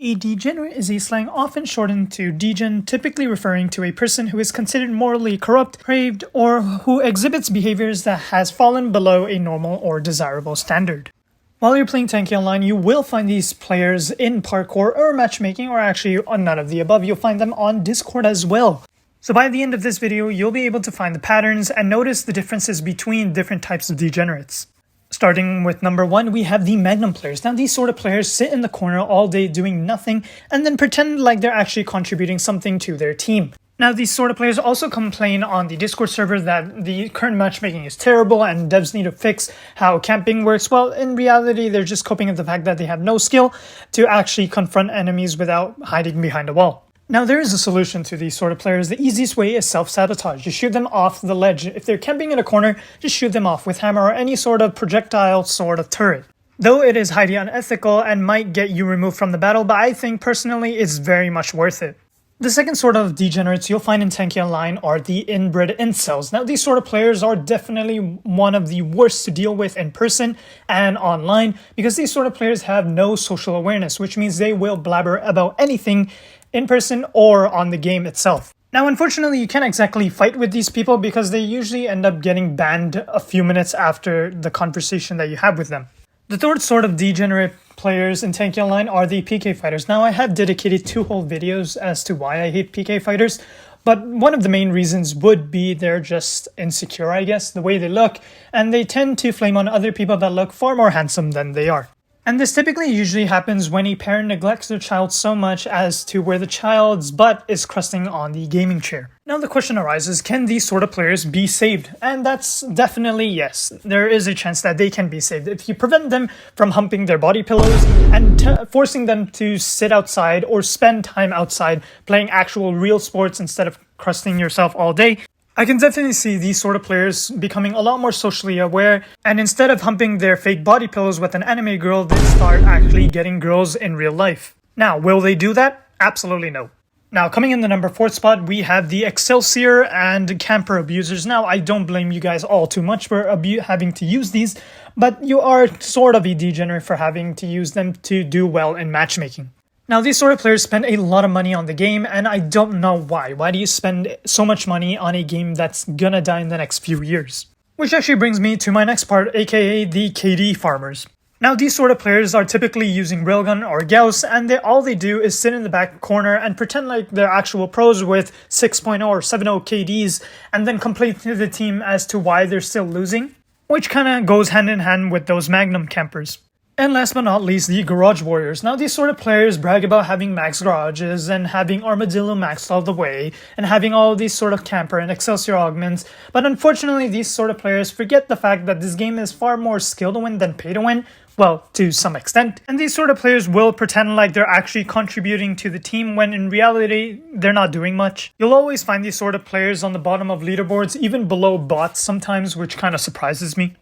A degenerate is a slang often shortened to degen, typically referring to a person who is considered morally corrupt, depraved, or who exhibits behaviors that has fallen below a normal or desirable standard. While you're playing Tanki Online, you will find these players in parkour or matchmaking, or actually on none of the above. You'll find them on Discord as well. So by the end of this video, you'll be able to find the patterns and notice the differences between different types of degenerates. Starting with number 1, we have the Magnum players. Now these sort of players sit in the corner all day doing nothing and then pretend like they're actually contributing something to their team. Now these sort of players also complain on the Discord server that the current matchmaking is terrible and devs need to fix how camping works. Well, in reality, they're just coping with the fact that they have no skill to actually confront enemies without hiding behind a wall. Now there is a solution to these sort of players. The easiest way is self-sabotage. You shoot them off the ledge. If they're camping in a corner, just shoot them off with hammer or any sort of projectile sort of turret. Though it is highly unethical and might get you removed from the battle, but I think personally it's very much worth it. The second sort of degenerates you'll find in Tanki Online are the inbred incels. Now these sort of players are definitely one of the worst to deal with in person and online because these sort of players have no social awareness, which means they will blabber about anything in person or on the game itself. Now unfortunately you can't exactly fight with these people because they usually end up getting banned a few minutes after the conversation that you have with them. The third sort of degenerate players in Tanki Online are the PK fighters. Now I have dedicated 2 whole videos as to why I hate PK fighters, but one of the main reasons would be they're just insecure, I guess, the way they look, and they tend to flame on other people that look far more handsome than they are. And this typically usually happens when a parent neglects their child so much as to where the child's butt is crusting on the gaming chair. Now the question arises, can these sort of players be saved? And that's definitely yes. There is a chance that they can be saved if you prevent them from humping their body pillows and forcing them to sit outside or spend time outside playing actual real sports instead of crusting yourself all day. I can definitely see these sort of players becoming a lot more socially aware, and instead of humping their fake body pillows with an anime girl, they start actually getting girls in real life. Now, will they do that? Absolutely no. Now, coming in the number 4 spot, we have the Excelsior and Camper abusers. Now, I don't blame you guys all too much for having to use these, but you are sort of a degenerate for having to use them to do well in matchmaking. Now, these sort of players spend a lot of money on the game, and I don't know why. Why do you spend so much money on a game that's gonna die in the next few years? Which actually brings me to my next part, aka the KD farmers. Now, these sort of players are typically using Railgun or Gauss, and all they do is sit in the back corner and pretend like they're actual pros with 6.0 or 7.0 KDs, and then complain to the team as to why they're still losing, which kinda goes hand in hand with those Magnum campers. And last but not least, the Garage Warriors. Now these sort of players brag about having max garages and having Armadillo maxed all the way and having all these sort of camper and Excelsior augments, but unfortunately these sort of players forget the fact that this game is far more skill to win than pay to win. Well, to some extent. And these sort of players will pretend like they're actually contributing to the team when in reality, they're not doing much. You'll always find these sort of players on the bottom of leaderboards, even below bots sometimes, which kind of surprises me.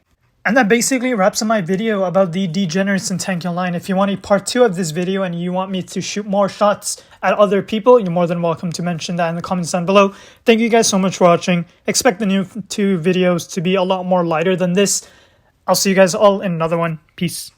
And that basically wraps up my video about the degenerates in Tanki Online. If you want a part 2 of this video and you want me to shoot more shots at other people, you're more than welcome to mention that in the comments down below. Thank you guys so much for watching. Expect the new 2 videos to be a lot more lighter than this. I'll see you guys all in another one. Peace.